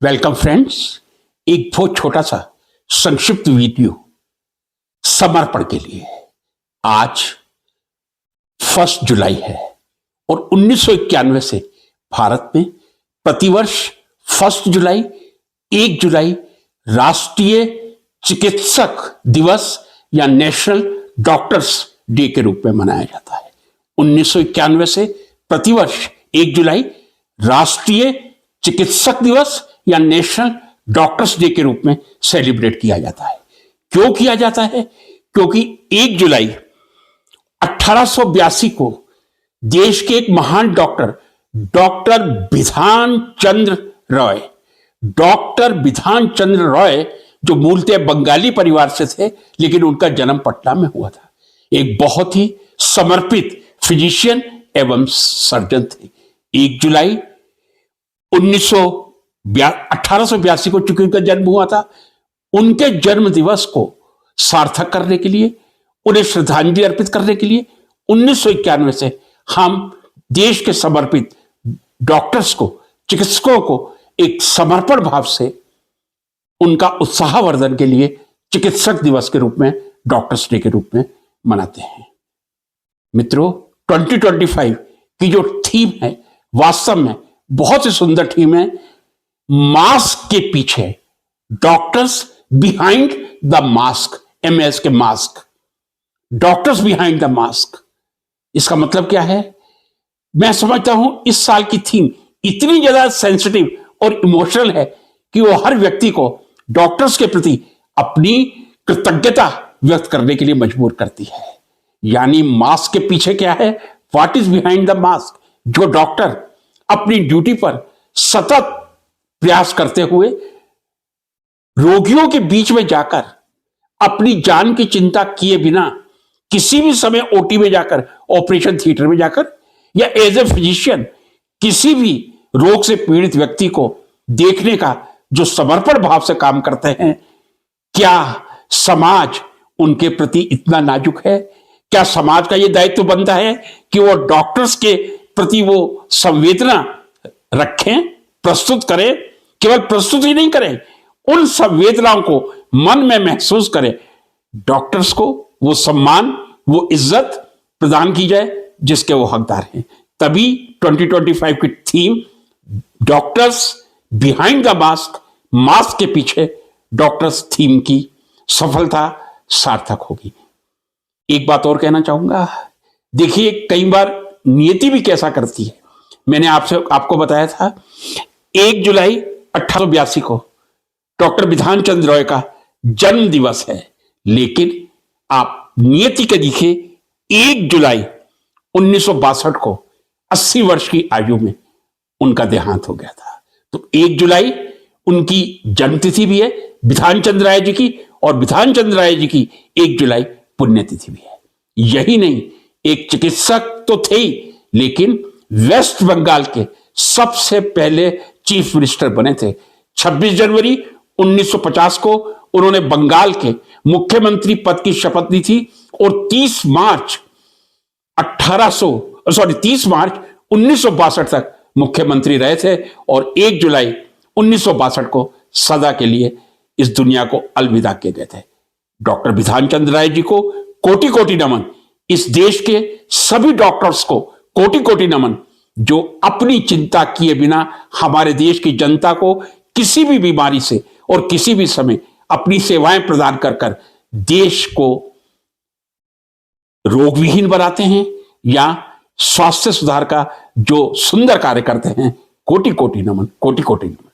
Welcome friends. एक बहुत छोटा सा संक्षिप्त वीडियो समर्पण के लिए। आज 1 जुलाई है और 1991 से भारत में प्रतिवर्ष 1 जुलाई 1 जुलाई राष्ट्रीय चिकित्सक दिवस या नेशनल डॉक्टर्स डे के रूप में मनाया जाता है। 1991 से प्रतिवर्ष 1 जुलाई राष्ट्रीय चिकित्सक दिवस या नेशनल डॉक्टर्स डे के रूप में सेलिब्रेट किया जाता है। क्यों किया जाता है? क्योंकि 1 जुलाई 1882 को देश के एक महान डॉक्टर बिधान चंद्र रॉय जो मूलतः बंगाली परिवार से थे, लेकिन उनका जन्म पटना में हुआ था, एक बहुत ही समर्पित फिजिशियन एवं सर्जन थे। 1 जुलाई 1882 को चूंकि उनका जन्म हुआ था, उनके जन्म दिवस को सार्थक करने के लिए, उन्हें श्रद्धांजलि अर्पित करने के लिए 1991 से हम देश के समर्पित डॉक्टर्स को, चिकित्सकों को एक समर्पण भाव से उनका उत्साहवर्धन के लिए चिकित्सक दिवस के रूप में, डॉक्टर्स डे के रूप में मनाते हैं। मित्रों, 2025 की जो थीम है वास्तव में बहुत ही सुंदर थीम है। मास्क के पीछे, doctors behind the mask, MS के mask, doctors behind the mask. इसका मतलब क्या है? मैं समझता हूं इस साल की थीम इतनी ज्यादा सेंसिटिव और इमोशनल है कि वो हर व्यक्ति को डॉक्टर्स के प्रति अपनी कृतज्ञता व्यक्त करने के लिए मजबूर करती है। यानी मास्क के पीछे क्या है? What is behind the mask? जो डॉक्टर अपनी ड्यूटी पर सतत प्रयास करते हुए रोगियों के बीच में जाकर अपनी जान की चिंता किए बिना किसी भी समय OT में जाकर, ऑपरेशन थिएटर में जाकर, या एज ए फिजिशियन किसी भी रोग से पीड़ित व्यक्ति को देखने का जो समर्पण भाव से काम करते हैं, क्या समाज उनके प्रति इतना नाजुक है? क्या समाज का यह दायित्व बनता है कि वो डॉक्टर्स के प्रति वो संवेदना रखें, प्रस्तुत करें? केवल प्रस्तुत ही नहीं करें, उन संवेदनाओं को मन में महसूस करें। डॉक्टर्स को वो सम्मान, वो इज्जत प्रदान की जाए जिसके वो हकदार हैं। तभी 2025 की theme doctors behind the mask, mask के पीछे डॉक्टर्स थीम की सफलता सार्थक होगी। एक बात और कहना चाहूंगा। देखिए, कई बार नियति भी कैसा करती है। मैंने आपको बताया था 1 जुलाई 1882 को डॉक्टर बिधान चंद्र रॉय का जन्म दिवस है, लेकिन आप नियति के दिखे 1 जुलाई 1962 को 80 वर्ष की आयु में उनका देहांत हो गया था। तो 1 जुलाई उनकी जन्मतिथि भी है बिधान चंद्र राय जी की, और बिधान चंद्र राय जी की 1 जुलाई पुण्यतिथि भी है। यही नहीं, एक चिकित्सक तो थे ही, लेकिन वेस्ट बंगाल के सबसे पहले चीफ मिनिस्टर बने थे। 26 जनवरी 1950 को उन्होंने बंगाल के मुख्यमंत्री पद की शपथ ली थी और 30 मार्च 1962 तक मुख्यमंत्री रहे थे, और 1 जुलाई 1962 को सदा के लिए इस दुनिया को अलविदा किए गए थे। डॉक्टर बिधान चंद्र राय जी को कोटि कोटि नमन। इस देश के सभी डॉक्टर्स को कोटि कोटि नमन, जो अपनी चिंता किए बिना हमारे देश की जनता को किसी भी बीमारी से और किसी भी समय अपनी सेवाएं प्रदान कर देश को रोग विहीन बनाते हैं या स्वास्थ्य सुधार का जो सुंदर कार्य करते हैं। कोटि कोटि नमन, कोटि कोटि नमन।